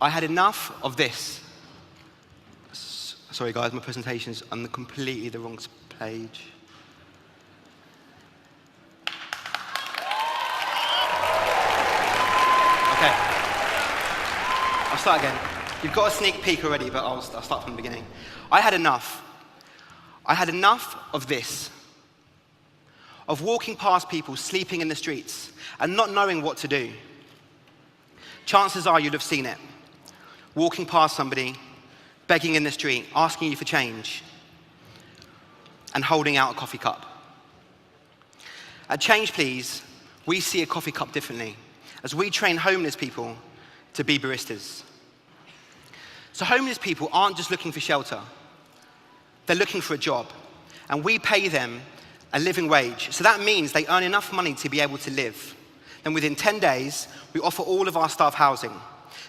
I had enough of this. Sorry guys, my presentation's on completely the wrong page. Okay. I'll start again. You've got a sneak peek already, but I'll start from the beginning. I had enough. I had enough of this. Of walking past people sleeping in the streets and not knowing what to do. Chances are you'll have seen it. Walking past somebody, begging in the street, asking you for change, and holding out a coffee cup. At Change Please, we see a coffee cup differently, as we train homeless people to be baristas. So homeless people aren't just looking for shelter, they're looking for a job, and we pay them a living wage. So that means they earn enough money to be able to live. Then within 10 days, we offer all of our staff housing.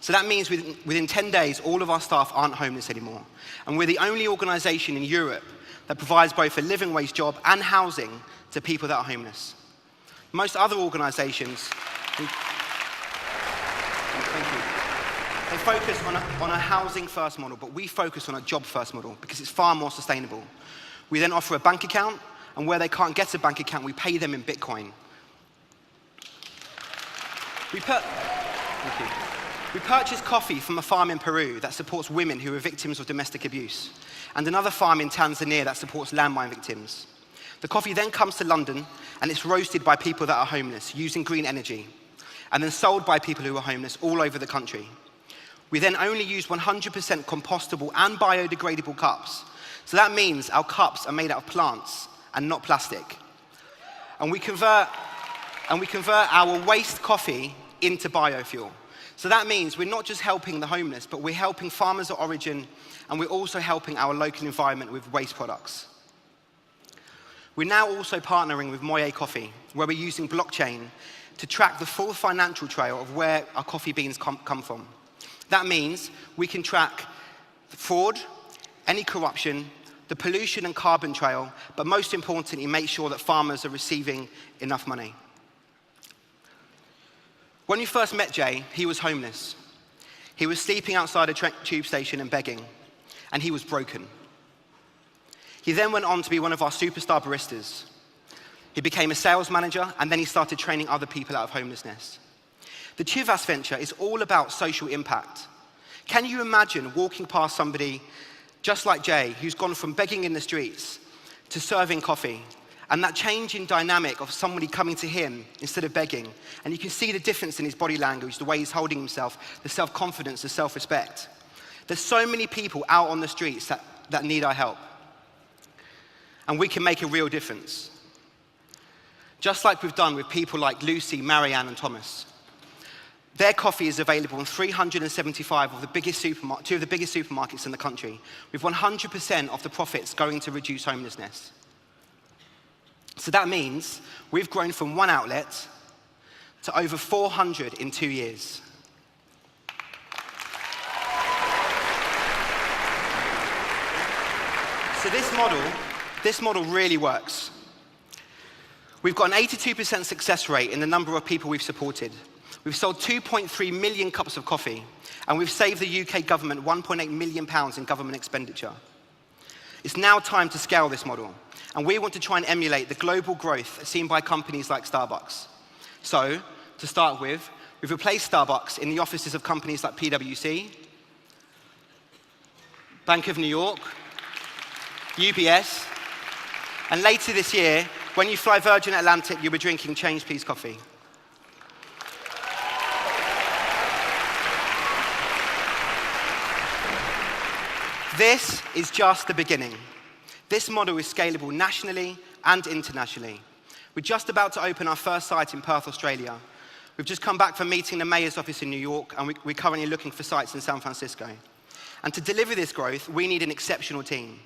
So that means within 10 days, all of our staff aren't homeless anymore. And we're the only organization in Europe that provides both a living wage job and housing to people that are homeless. Most other organizations, they focus on a housing first model, but we focus on a job first model because it's far more sustainable. We then offer a bank account, and where they can't get a bank account, we pay them in Bitcoin. We purchase coffee from a farm in Peru that supports women who are victims of domestic abuse, and another farm in Tanzania that supports landmine victims. The coffee then comes to London, and it's roasted by people that are homeless, using green energy, and then sold by people who are homeless all over the country. We then only use 100% compostable and biodegradable cups. So that means our cups are made out of plants and not plastic. And we convert our waste coffee into biofuel. So that means we're not just helping the homeless, but we're helping farmers of origin, and we're also helping our local environment with waste products. We're now also partnering with Moye Coffee, where we're using blockchain to track the full financial trail of where our coffee beans come from. That means we can track the fraud, any corruption, the pollution and carbon trail, but most importantly, make sure that farmers are receiving enough money. When we first met Jay, he was homeless. He was sleeping outside a tube station and begging, and he was broken. He then went on to be one of our superstar baristas. He became a sales manager, and then he started training other people out of homelessness. The Chivas venture is all about social impact. Can you imagine walking past somebody just like Jay, who's gone from begging in the streets to serving coffee, and that change in dynamic of somebody coming to him instead of begging, and you can see the difference in his body language, the way he's holding himself, the self-confidence, the self-respect. There's so many people out on the streets that need our help, and we can make a real difference. Just like we've done with people like Lucy, Marianne, and Thomas. Their coffee is available in 375 of the biggest two of the biggest supermarkets in the country, with 100% of the profits going to reduce homelessness. So that means we've grown from one outlet to over 400 in 2 years. So this model really works. We've got an 82% success rate in the number of people we've supported. We've sold 2.3 million cups of coffee, and we've saved the UK government £1.8 million in government expenditure. It's now time to scale this model, and we want to try and emulate the global growth seen by companies like Starbucks. So, to start with, we've replaced Starbucks in the offices of companies like PwC, Bank of New York, UBS, and later this year, when you fly Virgin Atlantic, you'll be drinking Change Please coffee. This is just the beginning. This model is scalable nationally and internationally. We're just about to open our first site in Perth, Australia. We've just come back from meeting the mayor's office in New York, and we're currently looking for sites in San Francisco. And to deliver this growth, we need an exceptional team.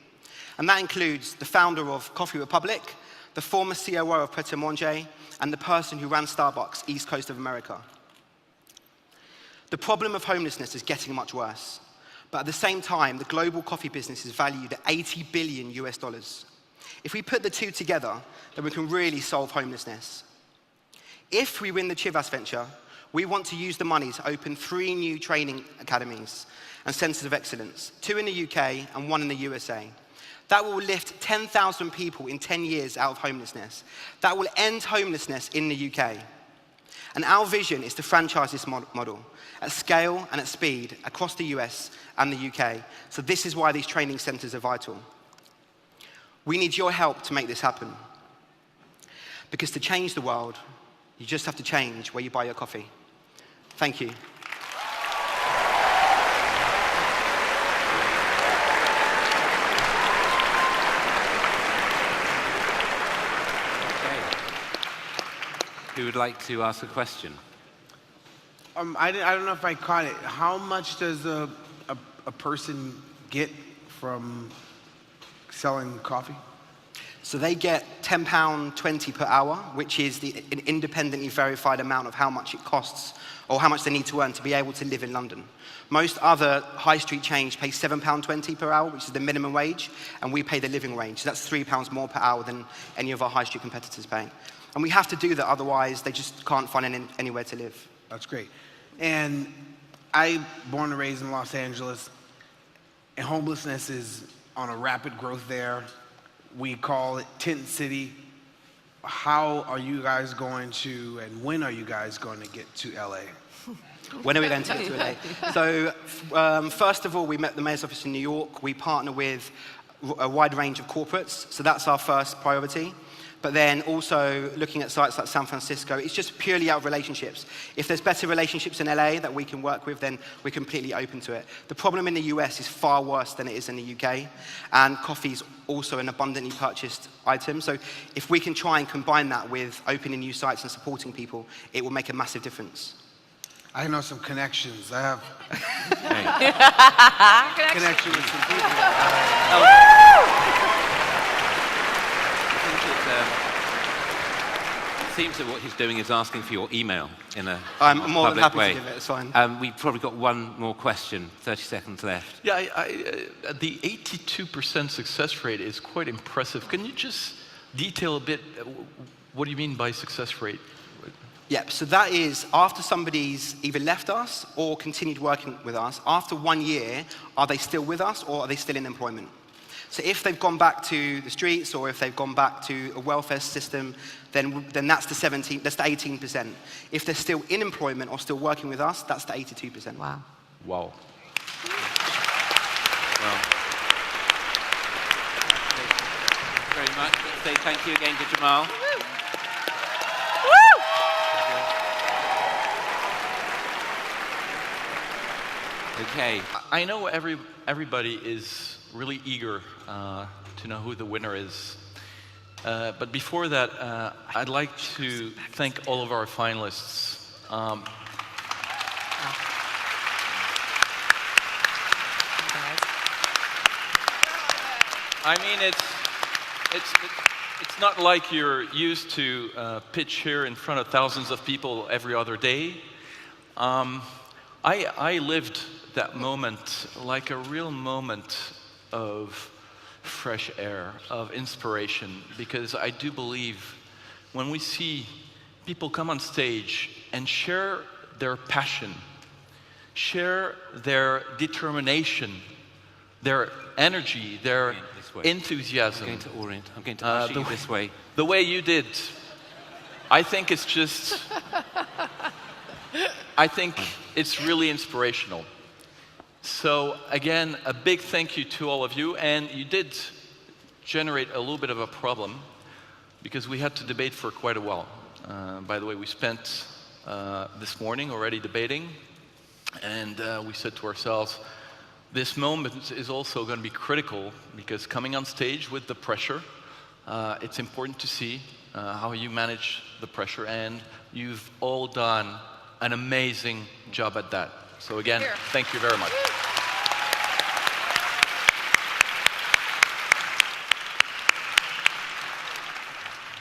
And that includes the founder of Coffee Republic, the former COO of Pret A Manger, and the person who ran Starbucks, East Coast of America. The problem of homelessness is getting much worse. But at the same time, the global coffee business is valued at $80 billion US. If we put the two together, then we can really solve homelessness. If we win the Chivas venture, We want to use the money to open 3 new training academies and centers of excellence, 2 in the UK and 1 in the USA. That will lift 10,000 people in 10 years out of homelessness. That will end homelessness in the UK. And our vision is to franchise this model at scale and at speed across the US and the UK. So this is why these training centers are vital. We need your help to make this happen. Because to change the world, you just have to change where you buy your coffee. Thank you. Who would like to ask a question? I don't know if I caught it. How much does a person get from selling coffee? So they get £10.20 per hour, which is an independently verified amount of how much it costs or how much they need to earn to be able to live in London. Most other high street chains pay £7.20 per hour, which is the minimum wage, and we pay the living wage. So that's £3 more per hour than any of our high street competitors pay. And we have to do that, otherwise they just can't find anywhere to live. That's great. And I born and raised in Los Angeles, and homelessness is on a rapid growth there. We call it Tent City. How are you guys going to, and when are you guys going to get to LA? When are we going to get to LA? So, first of all, we met the mayor's office in New York. We partner with a wide range of corporates, so that's our first priority. But then also looking at sites like San Francisco, it's just purely out of relationships. If there's better relationships in LA that we can work with, then we're completely open to it. The problem in the US is far worse than it is in the UK, and coffee is also an abundantly purchased item. So if we can try and combine that with opening new sites and supporting people, it will make a massive difference. I know some connections. I have connection with some people. It seems that what he's doing is asking for your email in a I'm more than happy way. to give it, it's fine. We've probably got one more question, 30 seconds left. Yeah, the 82% success rate is quite impressive. Can you just detail a bit, what do you mean by success rate? Yep, so that is after somebody's either left us or continued working with us, after 1 year, are they still with us or are they still in employment? So if they've gone back to the streets or if they've gone back to a welfare system, then that's the 18%. If they're still in employment or still working with us, that's the 82%. Wow. Wow. Well, thank you very much. Let's say thank you again to Jamal. Okay. I know everybody is really eager to know who the winner is. But before that, I'd like to thank all of our finalists. I mean, it's not like you're used to pitch here in front of thousands of people every other day. I lived that moment like a real moment of fresh air, of inspiration, because I do believe when we see people come on stage and share their passion, share their determination, their energy, their enthusiasm. I'm going to orient. I'm going to usher you this way. The way you did, I think it's just, I think it's really inspirational. So again, a big thank you to all of you, and you did generate a little bit of a problem because we had to debate for quite a while. By the way, we spent this morning already debating, and we said to ourselves, this moment is also going to be critical because coming on stage with the pressure, it's important to see how you manage the pressure, and you've all done an amazing job at that. So again, thank you very much.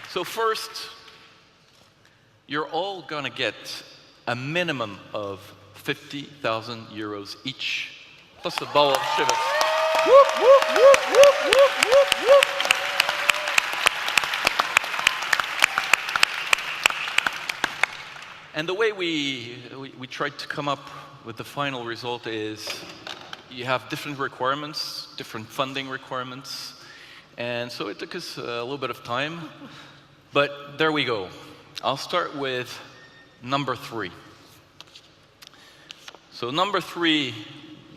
So first, you're all gonna get a minimum of 50,000 euros each, plus a bowl of Chivas. Whoop, whoop, whoop, whoop, whoop, whoop, whoop. And the way we tried to come up with the final result is you have different requirements, different funding requirements. And so it took us a little bit of time, but there we go. I'll start with number 3. So number 3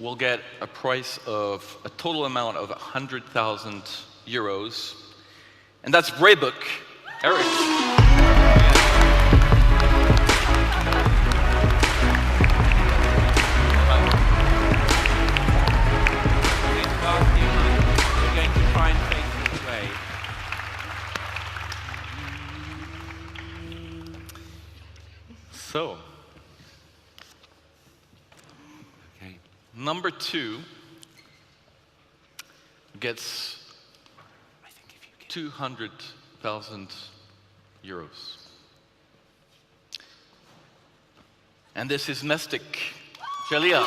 will get a price of a total amount of 100,000 euros. And that's Braybook. Eric. We're going to try and take this away. So, Okay. number 2 gets 200,000 euros. And this is Mestic. Jalia.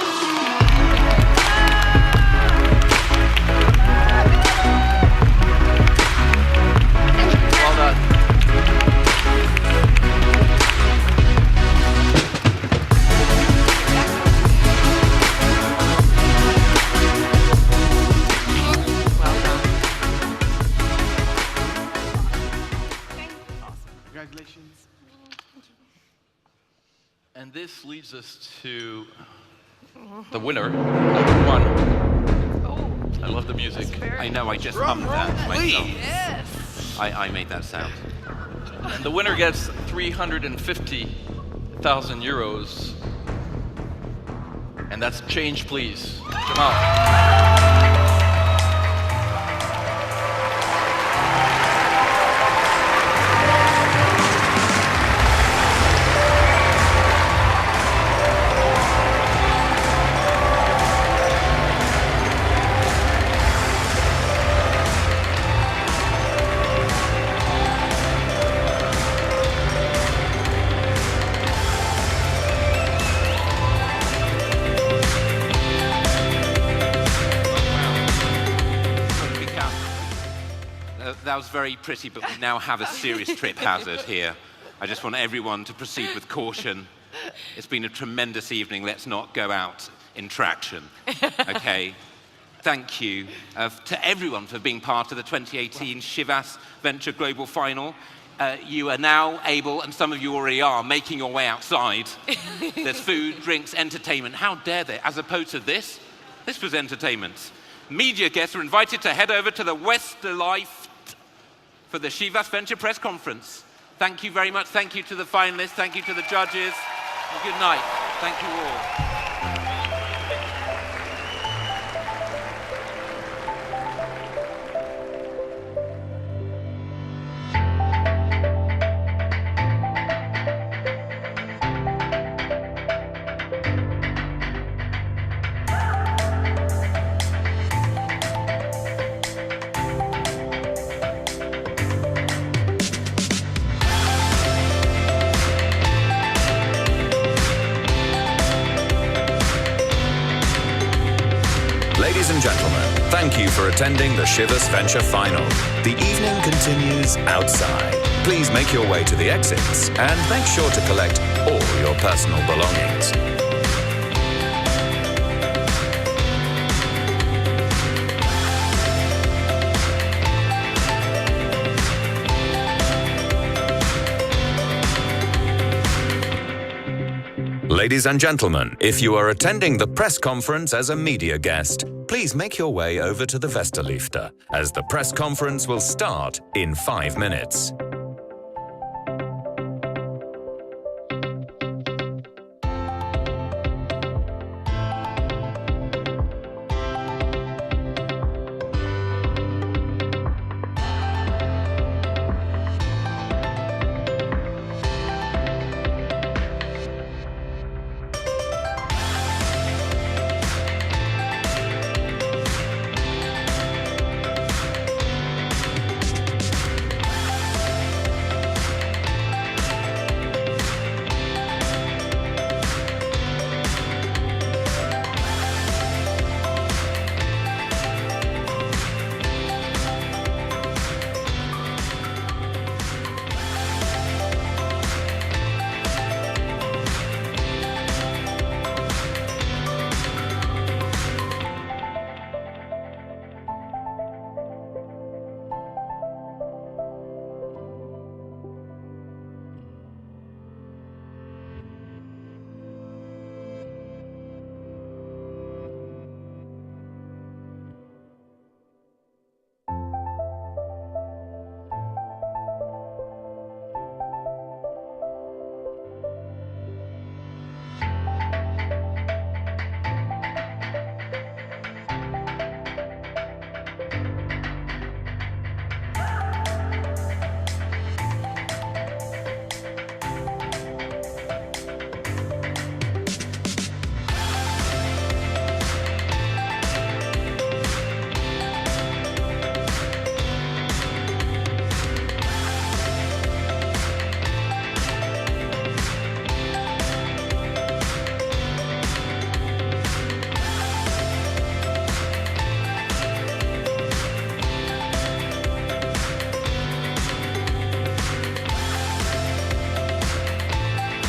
Well done. Congratulations. And this leads us to the winner, number 1. Oh, I love the music. I know, I just hummed that myself. yes. I made that sound. And the winner gets 350,000 euros. And that's change, please. Jamal. That was very pretty, but we now have a serious trip hazard here. I just want everyone to proceed with caution. It's been a tremendous evening. Let's not go out in traction. Okay? Thank you to everyone for being part of the 2018 Chivas Venture Global Final. You are now able, and some of you already are, making your way outside. There's food, drinks, entertainment. How dare they? As opposed to this was entertainment. Media guests are invited to head over to the Westerlife for the Chivas Venture Press Conference. Thank you very much. Thank you to the finalists. Thank you to the judges. And good night. Thank you all. Ladies and gentlemen, thank you for attending the Chivas Venture Final. The evening continues outside. Please make your way to the exits and make sure to collect all your personal belongings. Ladies and gentlemen, if you are attending the press conference as a media guest, please make your way over to the Westerliefde, as the press conference will start in 5 minutes.